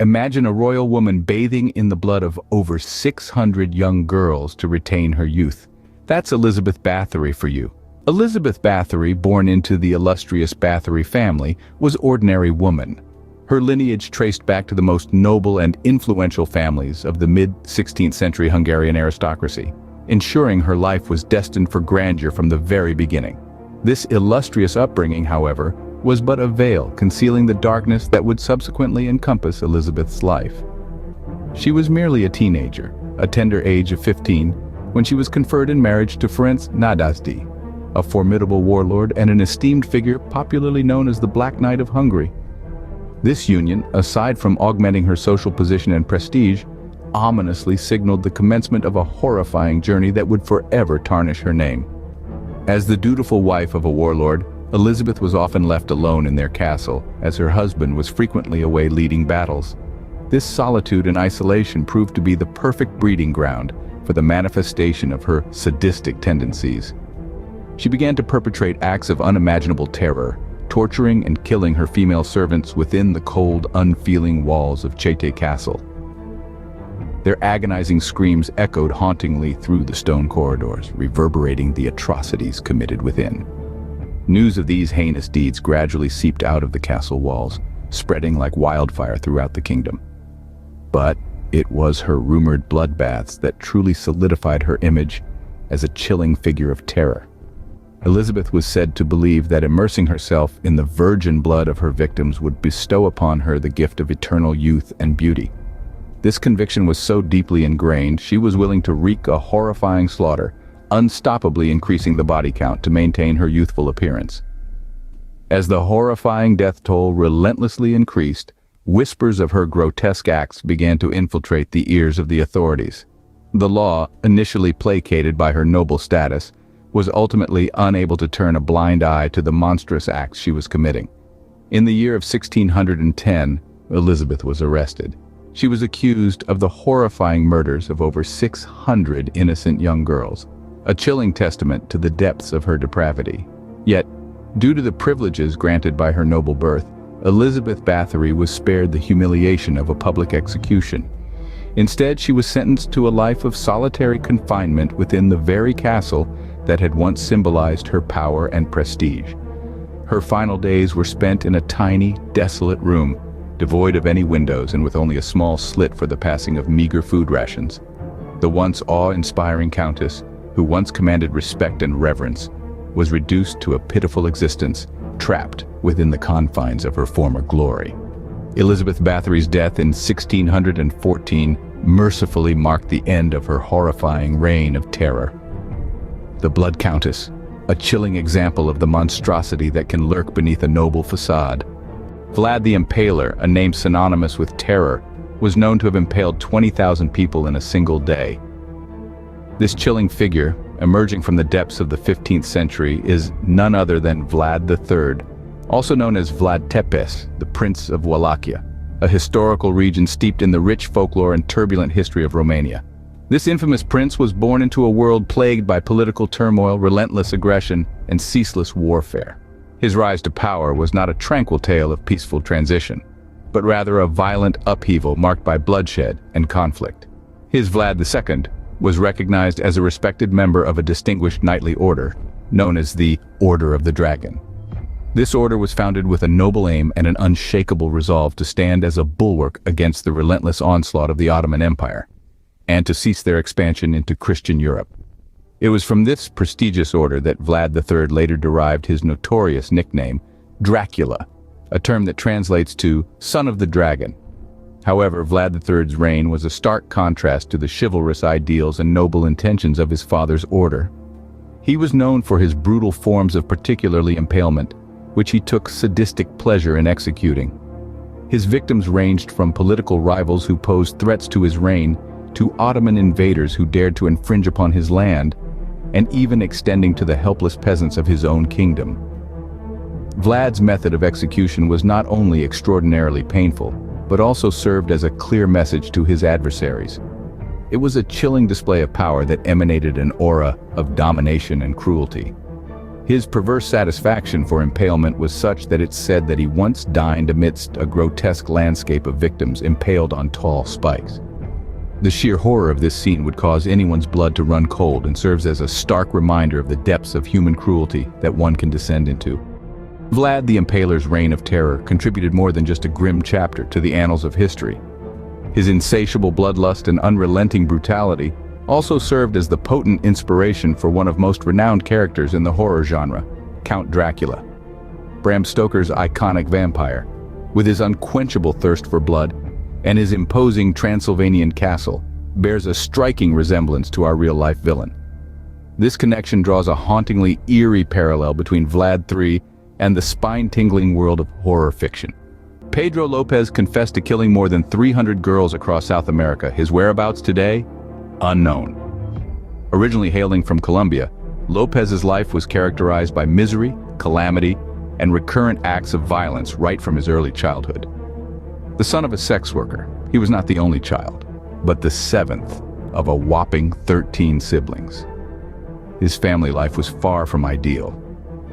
Imagine a royal woman bathing in the blood of over 600 young girls to retain her youth. That's Elizabeth Bathory for you. Elizabeth Bathory, born into the illustrious Bathory family, was ordinary woman. Her lineage traced back to the most noble and influential families of the mid-16th century Hungarian aristocracy, ensuring her life was destined for grandeur from the very beginning. This illustrious upbringing, however, was but a veil concealing the darkness that would subsequently encompass Elizabeth's life. She was merely a teenager, a tender age of 15, when she was conferred in marriage to Ferenc Nadasdy, a formidable warlord and an esteemed figure popularly known as the Black Knight of Hungary. This union, aside from augmenting her social position and prestige, ominously signaled the commencement of a horrifying journey that would forever tarnish her name. As the dutiful wife of a warlord, Elizabeth was often left alone in their castle, as her husband was frequently away leading battles. This solitude and isolation proved to be the perfect breeding ground for the manifestation of her sadistic tendencies. She began to perpetrate acts of unimaginable terror, torturing and killing her female servants within the cold, unfeeling walls of Chete Castle. Their agonizing screams echoed hauntingly through the stone corridors, reverberating the atrocities committed within. News of these heinous deeds gradually seeped out of the castle walls, spreading like wildfire throughout the kingdom. But it was her rumored bloodbaths that truly solidified her image as a chilling figure of terror. Elizabeth was said to believe that immersing herself in the virgin blood of her victims would bestow upon her the gift of eternal youth and beauty. This conviction was so deeply ingrained, she was willing to wreak a horrifying slaughter, unstoppably increasing the body count to maintain her youthful appearance. As the horrifying death toll relentlessly increased, whispers of her grotesque acts began to infiltrate the ears of the authorities. The law, initially placated by her noble status, was ultimately unable to turn a blind eye to the monstrous acts she was committing. In the year of 1610, Elizabeth was arrested. She was accused of the horrifying murders of over 600 innocent young girls, a chilling testament to the depths of her depravity. Yet, due to the privileges granted by her noble birth, Elizabeth Bathory was spared the humiliation of a public execution. Instead, she was sentenced to a life of solitary confinement within the very castle that had once symbolized her power and prestige. Her final days were spent in a tiny, desolate room, devoid of any windows and with only a small slit for the passing of meager food rations. The once awe-inspiring countess, who once commanded respect and reverence, was reduced to a pitiful existence, trapped within the confines of her former glory. Elizabeth Bathory's death in 1614 mercifully marked the end of her horrifying reign of terror. The Blood Countess, a chilling example of the monstrosity that can lurk beneath a noble facade. Vlad the Impaler, a name synonymous with terror, was known to have impaled 20,000 people in a single day. This chilling figure, emerging from the depths of the 15th century, is none other than Vlad III, also known as Vlad Tepes, the Prince of Wallachia, a historical region steeped in the rich folklore and turbulent history of Romania. This infamous prince was born into a world plagued by political turmoil, relentless aggression, and ceaseless warfare. His rise to power was not a tranquil tale of peaceful transition, but rather a violent upheaval marked by bloodshed and conflict. His Vlad II was recognized as a respected member of a distinguished knightly order, known as the Order of the Dragon. This order was founded with a noble aim and an unshakable resolve to stand as a bulwark against the relentless onslaught of the Ottoman Empire, and to cease their expansion into Christian Europe. It was from this prestigious order that Vlad III later derived his notorious nickname, Dracula, a term that translates to Son of the Dragon. However, Vlad III's reign was a stark contrast to the chivalrous ideals and noble intentions of his father's order. He was known for his brutal forms of particularly impalement, which he took sadistic pleasure in executing. His victims ranged from political rivals who posed threats to his reign, to Ottoman invaders who dared to infringe upon his land, and even extending to the helpless peasants of his own kingdom. Vlad's method of execution was not only extraordinarily painful, but also served as a clear message to his adversaries. It was a chilling display of power that emanated an aura of domination and cruelty. His perverse satisfaction for impalement was such that it's said that he once dined amidst a grotesque landscape of victims impaled on tall spikes. The sheer horror of this scene would cause anyone's blood to run cold and serves as a stark reminder of the depths of human cruelty that one can descend into. Vlad the Impaler's reign of terror contributed more than just a grim chapter to the annals of history. His insatiable bloodlust and unrelenting brutality also served as the potent inspiration for one of most renowned characters in the horror genre, Count Dracula. Bram Stoker's iconic vampire, with his unquenchable thirst for blood and his imposing Transylvanian castle, bears a striking resemblance to our real-life villain. This connection draws a hauntingly eerie parallel between Vlad III and the spine-tingling world of horror fiction. Pedro Lopez confessed to killing more than 300 girls across South America. His whereabouts today? Unknown. Originally hailing from Colombia, Lopez's life was characterized by misery, calamity, and recurrent acts of violence right from his early childhood. The son of a sex worker, he was not the only child, but the seventh of a whopping 13 siblings. His family life was far from ideal,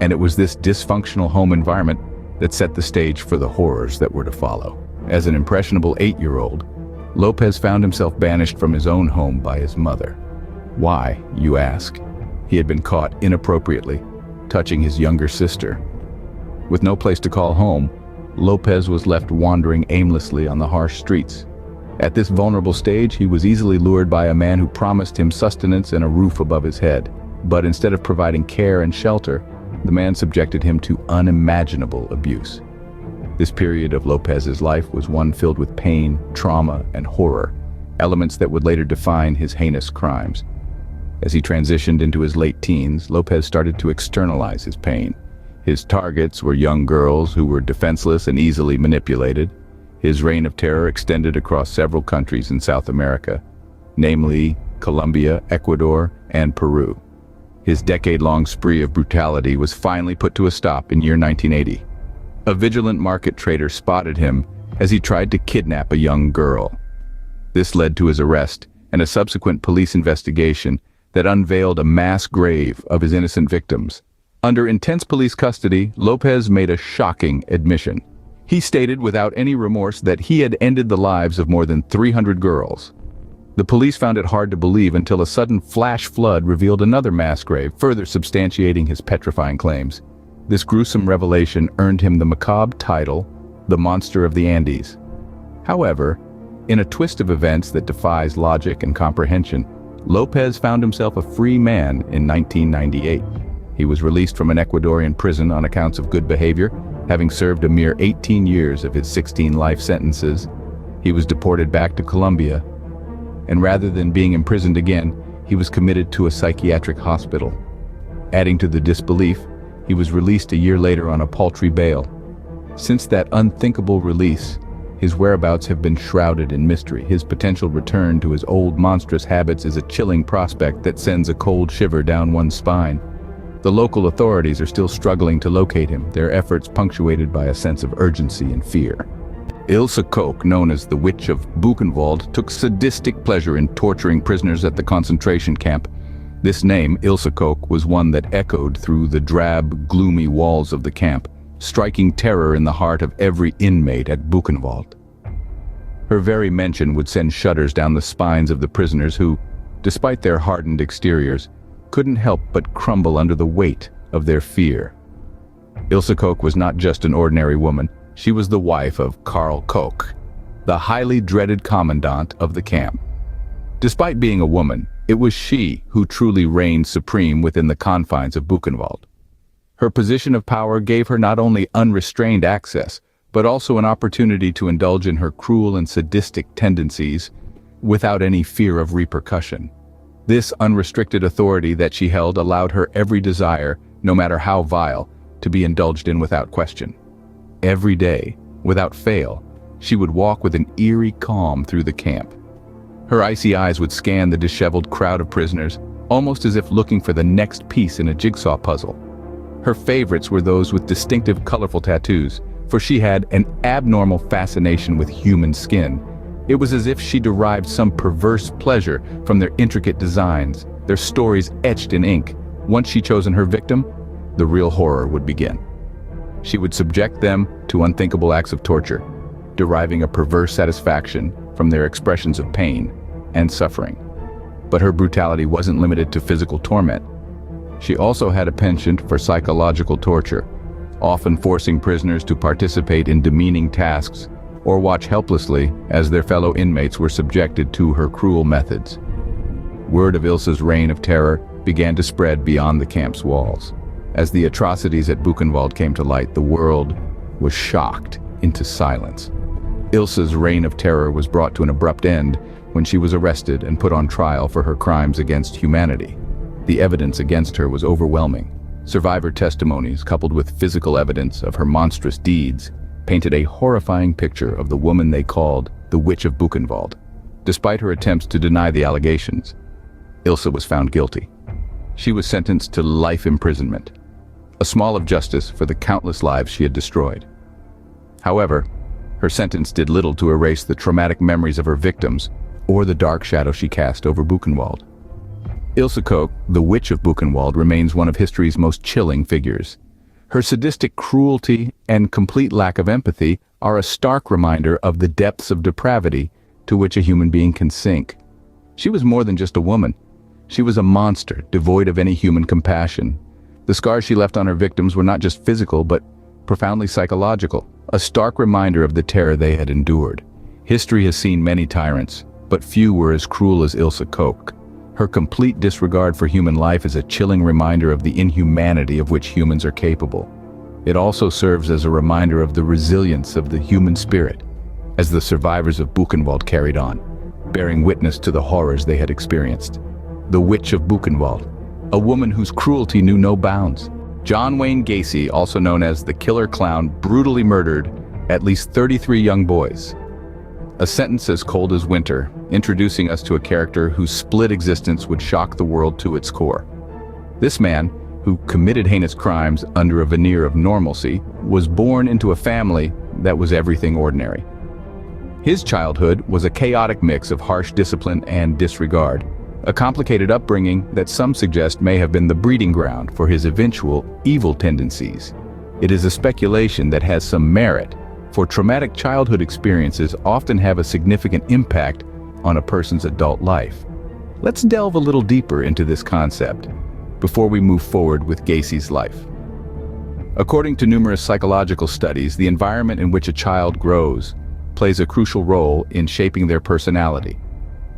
and it was this dysfunctional home environment that set the stage for the horrors that were to follow. As an impressionable 8-year-old, Lopez found himself banished from his own home by his mother. Why, you ask? He had been caught inappropriately touching his younger sister. With no place to call home, Lopez was left wandering aimlessly on the harsh streets. At this vulnerable stage, he was easily lured by a man who promised him sustenance and a roof above his head. But instead of providing care and shelter, the man subjected him to unimaginable abuse. This period of Lopez's life was one filled with pain, trauma, and horror, elements that would later define his heinous crimes. As he transitioned into his late teens, Lopez started to externalize his pain. His targets were young girls who were defenseless and easily manipulated. His reign of terror extended across several countries in South America, namely Colombia, Ecuador, and Peru. His decade-long spree of brutality was finally put to a stop in year 1980. A vigilant market trader spotted him as he tried to kidnap a young girl. This led to his arrest and a subsequent police investigation that unveiled a mass grave of his innocent victims. Under intense police custody, Lopez made a shocking admission. He stated without any remorse that he had ended the lives of more than 300 girls. The police found it hard to believe until a sudden flash flood revealed another mass grave, further substantiating his petrifying claims. This gruesome revelation earned him the macabre title, the Monster of the Andes. However, in a twist of events that defies logic and comprehension, Lopez found himself a free man in 1998. He was released from an Ecuadorian prison on accounts of good behavior, having served a mere 18 years of his 16 life sentences. He was deported back to Colombia, and rather than being imprisoned again, he was committed to a psychiatric hospital. Adding to the disbelief, he was released a year later on a paltry bail. Since that unthinkable release, his whereabouts have been shrouded in mystery. His potential return to his old monstrous habits is a chilling prospect that sends a cold shiver down one's spine. The local authorities are still struggling to locate him, their efforts punctuated by a sense of urgency and fear. Ilse Koch, known as the Witch of Buchenwald, took sadistic pleasure in torturing prisoners at the concentration camp. This name, Ilse Koch, was one that echoed through the drab, gloomy walls of the camp, striking terror in the heart of every inmate at Buchenwald. Her very mention would send shudders down the spines of the prisoners who, despite their hardened exteriors, couldn't help but crumble under the weight of their fear. Ilse Koch was not just an ordinary woman, she was the wife of Karl Koch, the highly dreaded commandant of the camp. Despite being a woman, it was she who truly reigned supreme within the confines of Buchenwald. Her position of power gave her not only unrestrained access, but also an opportunity to indulge in her cruel and sadistic tendencies without any fear of repercussion. This unrestricted authority that she held allowed her every desire, no matter how vile, to be indulged in without question. Every day, without fail, she would walk with an eerie calm through the camp. Her icy eyes would scan the disheveled crowd of prisoners, almost as if looking for the next piece in a jigsaw puzzle. Her favorites were those with distinctive, colorful tattoos, for she had an abnormal fascination with human skin. It was as if she derived some perverse pleasure from their intricate designs, their stories etched in ink. Once she'd chosen her victim, the real horror would begin. She would subject them to unthinkable acts of torture, deriving a perverse satisfaction from their expressions of pain and suffering. But her brutality wasn't limited to physical torment. She also had a penchant for psychological torture, often forcing prisoners to participate in demeaning tasks or watch helplessly as their fellow inmates were subjected to her cruel methods. Word of Ilse's reign of terror began to spread beyond the camp's walls. As the atrocities at Buchenwald came to light, the world was shocked into silence. Ilse's reign of terror was brought to an abrupt end when she was arrested and put on trial for her crimes against humanity. The evidence against her was overwhelming. Survivor testimonies, coupled with physical evidence of her monstrous deeds, painted a horrifying picture of the woman they called the Witch of Buchenwald. Despite her attempts to deny the allegations, Ilse was found guilty. She was sentenced to life imprisonment, a small of justice for the countless lives she had destroyed. However, her sentence did little to erase the traumatic memories of her victims or the dark shadow she cast over Buchenwald. Ilse Koch, the Witch of Buchenwald, remains one of history's most chilling figures. Her sadistic cruelty and complete lack of empathy are a stark reminder of the depths of depravity to which a human being can sink. She was more than just a woman. She was a monster, devoid of any human compassion. The scars she left on her victims were not just physical, but profoundly psychological, a stark reminder of the terror they had endured. History has seen many tyrants, but few were as cruel as Ilse Koch. Her complete disregard for human life is a chilling reminder of the inhumanity of which humans are capable. It also serves as a reminder of the resilience of the human spirit, as the survivors of Buchenwald carried on, bearing witness to the horrors they had experienced. The Witch of Buchenwald, a woman whose cruelty knew no bounds. John Wayne Gacy, also known as the Killer Clown, brutally murdered at least 33 young boys. A sentence as cold as winter, introducing us to a character whose split existence would shock the world to its core. This man, who committed heinous crimes under a veneer of normalcy, was born into a family that was everything ordinary. His childhood was a chaotic mix of harsh discipline and disregard, a complicated upbringing that some suggest may have been the breeding ground for his eventual evil tendencies. It is a speculation that has some merit, for traumatic childhood experiences often have a significant impact on a person's adult life. Let's delve a little deeper into this concept before we move forward with Gacy's life. According to numerous psychological studies, the environment in which a child grows plays a crucial role in shaping their personality.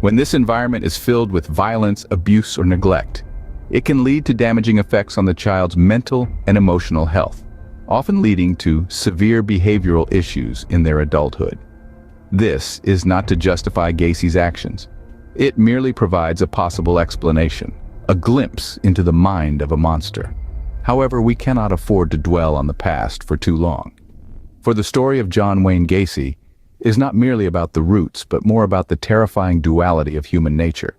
When this environment is filled with violence, abuse, or neglect, it can lead to damaging effects on the child's mental and emotional health, often leading to severe behavioral issues in their adulthood. This is not to justify Gacy's actions. It merely provides a possible explanation, a glimpse into the mind of a monster. However, we cannot afford to dwell on the past for too long. For the story of John Wayne Gacy is not merely about the roots, but more about the terrifying duality of human nature.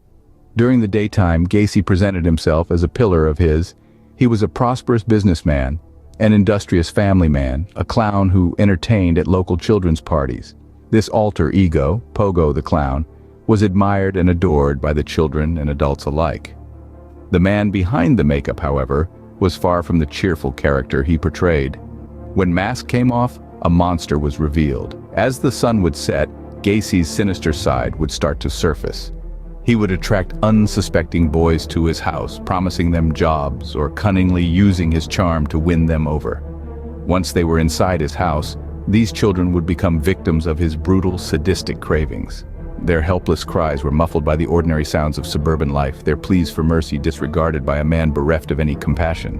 During the daytime, Gacy presented himself as a pillar of his. He was a prosperous businessman, an industrious family man, a clown who entertained at local children's parties. This alter ego, Pogo the Clown, was admired and adored by the children and adults alike. The man behind the makeup, however, was far from the cheerful character he portrayed. When mask came off, a monster was revealed. As the sun would set, Gacy's sinister side would start to surface. He would attract unsuspecting boys to his house, promising them jobs or cunningly using his charm to win them over. Once they were inside his house, these children would become victims of his brutal, sadistic cravings. Their helpless cries were muffled by the ordinary sounds of suburban life, their pleas for mercy disregarded by a man bereft of any compassion.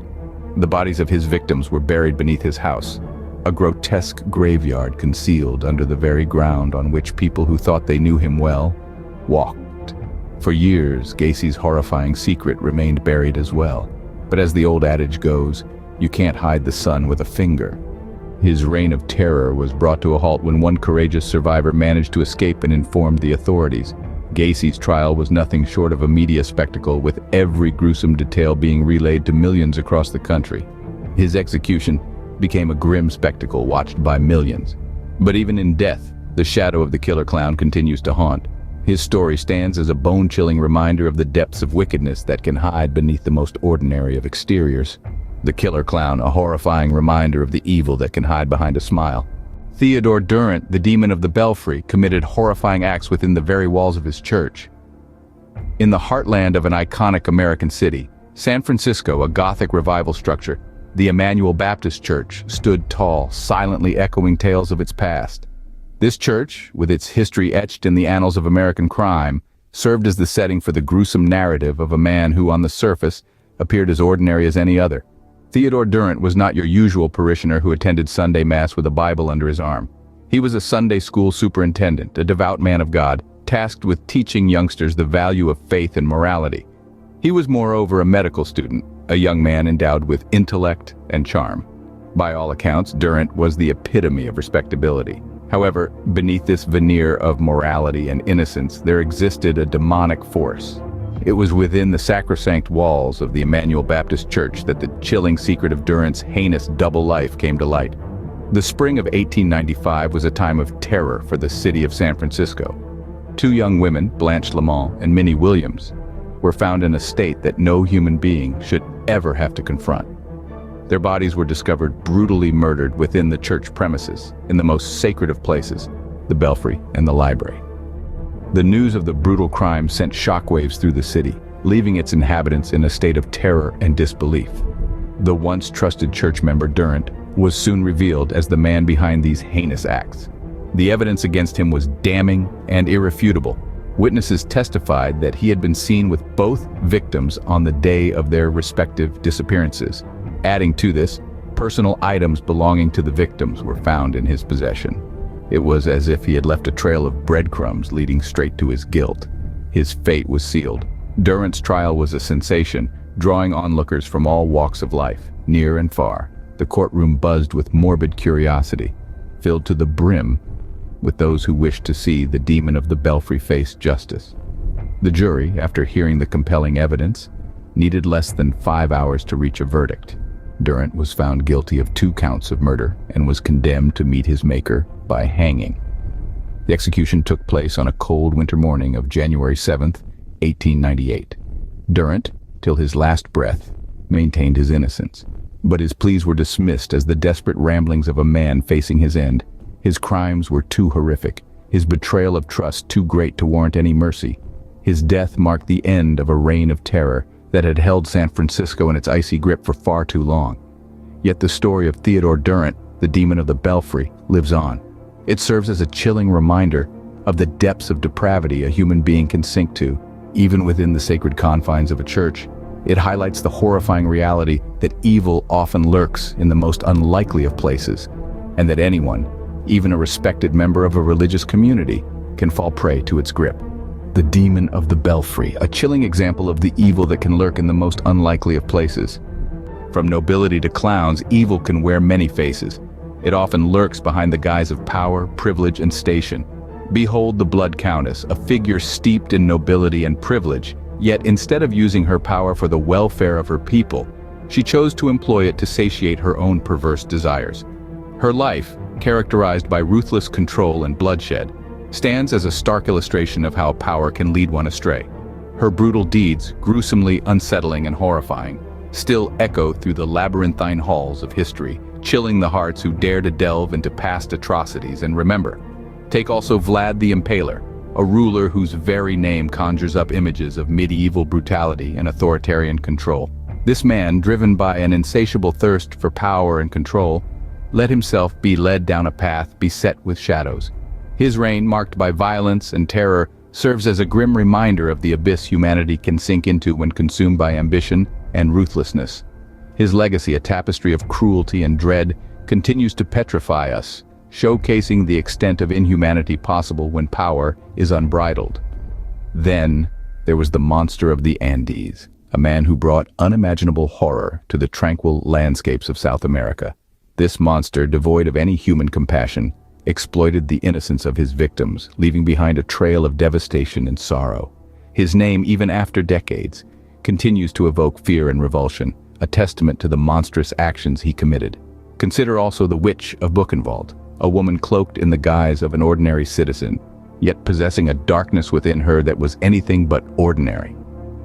The bodies of his victims were buried beneath his house, a grotesque graveyard concealed under the very ground on which people who thought they knew him well walked. For years, Gacy's horrifying secret remained buried as well. But as the old adage goes, you can't hide the sun with a finger. His reign of terror was brought to a halt when one courageous survivor managed to escape and informed the authorities. Gacy's trial was nothing short of a media spectacle, with every gruesome detail being relayed to millions across the country. His execution became a grim spectacle watched by millions. But even in death, the shadow of the killer clown continues to haunt. His story stands as a bone-chilling reminder of the depths of wickedness that can hide beneath the most ordinary of exteriors. The killer clown, a horrifying reminder of the evil that can hide behind a smile. Theodore Durrant, the demon of the belfry, committed horrifying acts within the very walls of his church. In the heartland of an iconic American city, San Francisco, a Gothic revival structure, the Emmanuel Baptist Church stood tall, silently echoing tales of its past. This church, with its history etched in the annals of American crime, served as the setting for the gruesome narrative of a man who, on the surface, appeared as ordinary as any other. Theodore Durrant was not your usual parishioner who attended Sunday Mass with a Bible under his arm. He was a Sunday school superintendent, a devout man of God, tasked with teaching youngsters the value of faith and morality. He was moreover a medical student, a young man endowed with intellect and charm. By all accounts, Durrant was the epitome of respectability. However, beneath this veneer of morality and innocence, there existed a demonic force. It was within the sacrosanct walls of the Emmanuel Baptist Church that the chilling secret of Durrant's heinous double life came to light. The spring of 1895 was a time of terror for the city of San Francisco. Two young women, Blanche Lamont and Minnie Williams, were found in a state that no human being should ever have to confront. Their bodies were discovered brutally murdered within the church premises, in the most sacred of places, the belfry and the library. The news of the brutal crime sent shockwaves through the city, leaving its inhabitants in a state of terror and disbelief. The once trusted church member Durrant was soon revealed as the man behind these heinous acts. The evidence against him was damning and irrefutable. Witnesses testified that he had been seen with both victims on the day of their respective disappearances. Adding to this, personal items belonging to the victims were found in his possession. It was as if he had left a trail of breadcrumbs leading straight to his guilt. His fate was sealed. Durrant's trial was a sensation, drawing onlookers from all walks of life, near and far. The courtroom buzzed with morbid curiosity, filled to the brim with those who wished to see the demon of the belfry face justice. The jury, after hearing the compelling evidence, needed less than 5 hours to reach a verdict. Durrant was found guilty of 2 counts of murder and was condemned to meet his maker by hanging. The execution took place on a cold winter morning of January 7th, 1898. Durrant, till his last breath, maintained his innocence, but his pleas were dismissed as the desperate ramblings of a man facing his end. His crimes were too horrific, his betrayal of trust too great to warrant any mercy. His death marked the end of a reign of terror that had held San Francisco in its icy grip for far too long. Yet the story of Theodore Durrant, the demon of the belfry, lives on. It serves as a chilling reminder of the depths of depravity a human being can sink to, even within the sacred confines of a church. It highlights the horrifying reality that evil often lurks in the most unlikely of places, and that anyone, even a respected member of a religious community, can fall prey to its grip. The demon of the belfry, a chilling example of the evil that can lurk in the most unlikely of places. From nobility to clowns, evil can wear many faces. It often lurks behind the guise of power, privilege, and station. Behold the Blood Countess, a figure steeped in nobility and privilege, yet instead of using her power for the welfare of her people, she chose to employ it to satiate her own perverse desires. Her life, characterized by ruthless control and bloodshed, stands as a stark illustration of how power can lead one astray. Her brutal deeds, gruesomely unsettling and horrifying, still echo through the labyrinthine halls of history, chilling the hearts who dare to delve into past atrocities. And remember, take also Vlad the Impaler, a ruler whose very name conjures up images of medieval brutality and authoritarian control. This man, driven by an insatiable thirst for power and control, let himself be led down a path beset with shadows. His reign, marked by violence and terror, serves as a grim reminder of the abyss humanity can sink into when consumed by ambition and ruthlessness. His legacy, a tapestry of cruelty and dread, continues to petrify us, showcasing the extent of inhumanity possible when power is unbridled. Then, there was the monster of the Andes, a man who brought unimaginable horror to the tranquil landscapes of South America. This monster, devoid of any human compassion, exploited the innocence of his victims, leaving behind a trail of devastation and sorrow. His name, even after decades, continues to evoke fear and revulsion, a testament to the monstrous actions he committed. Consider also the Witch of Buchenwald, a woman cloaked in the guise of an ordinary citizen, yet possessing a darkness within her that was anything but ordinary.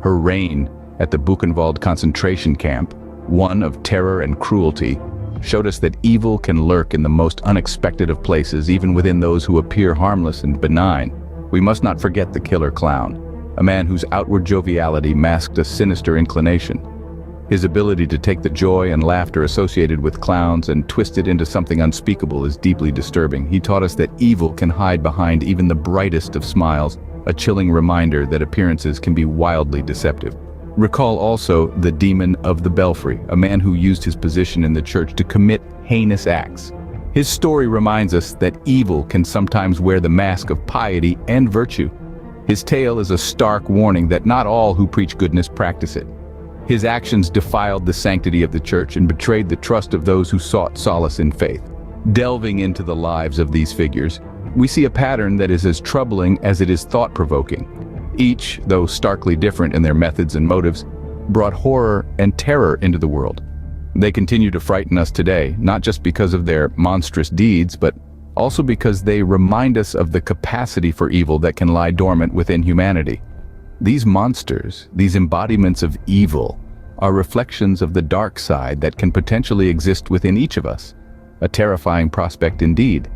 Her reign at the Buchenwald concentration camp one of terror and cruelty, showed us that evil can lurk in the most unexpected of places, even within those who appear harmless and benign. We must not forget the killer clown, a man whose outward joviality masked a sinister inclination. His ability to take the joy and laughter associated with clowns and twist it into something unspeakable is deeply disturbing. He taught us that evil can hide behind even the brightest of smiles, a chilling reminder that appearances can be wildly deceptive. Recall also the demon of the belfry, a man who used his position in the church to commit heinous acts. His story reminds us that evil can sometimes wear the mask of piety and virtue. His tale is a stark warning that not all who preach goodness practice it. His actions defiled the sanctity of the church and betrayed the trust of those who sought solace in faith. Delving into the lives of these figures, we see a pattern that is as troubling as it is thought-provoking. Each, though starkly different in their methods and motives, brought horror and terror into the world. They continue to frighten us today, not just because of their monstrous deeds, but also because they remind us of the capacity for evil that can lie dormant within humanity. These monsters, these embodiments of evil, are reflections of the dark side that can potentially exist within each of us. A terrifying prospect indeed.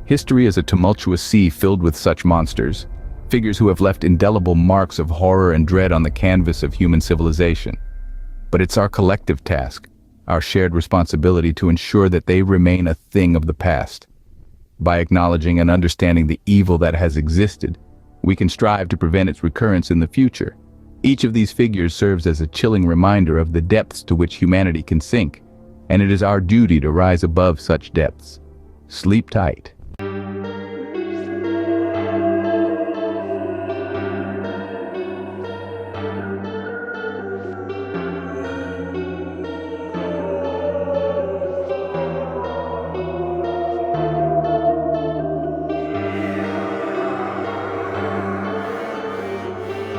History is a tumultuous sea filled with such monsters, figures who have left indelible marks of horror and dread on the canvas of human civilization. But it's our collective task, our shared responsibility to ensure that they remain a thing of the past. By acknowledging and understanding the evil that has existed, we can strive to prevent its recurrence in the future. Each of these figures serves as a chilling reminder of the depths to which humanity can sink, and it is our duty to rise above such depths. Sleep tight.